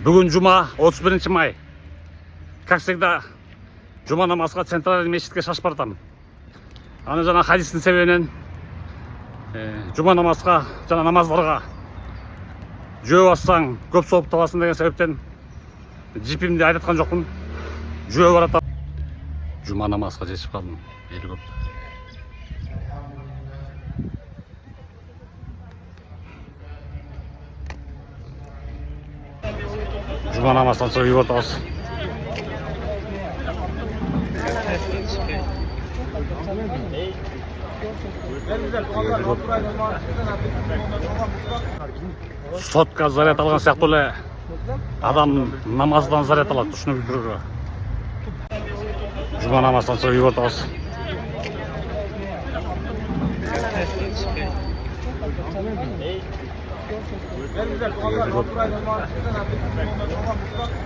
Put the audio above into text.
Бүгін жұма 31 май. Как всегда, жұма намазға центральный мешітке шашып бардым. Аны жана хадистің себебінен жұма намазға, жана намаздарға жөө бассаң көп соғып таласың деген себептен джипимде айдатқан жоқпын. Жөө баратам. Жұма намазға жетіп қалдым. Елі көп. Жұма намаздан соң үйге отырғыз. Сотка заряд алған сияқты эле адам намаздан заряд алат, ушуну билдирүүгө. Жұма намаздан соң үйге отырғыз.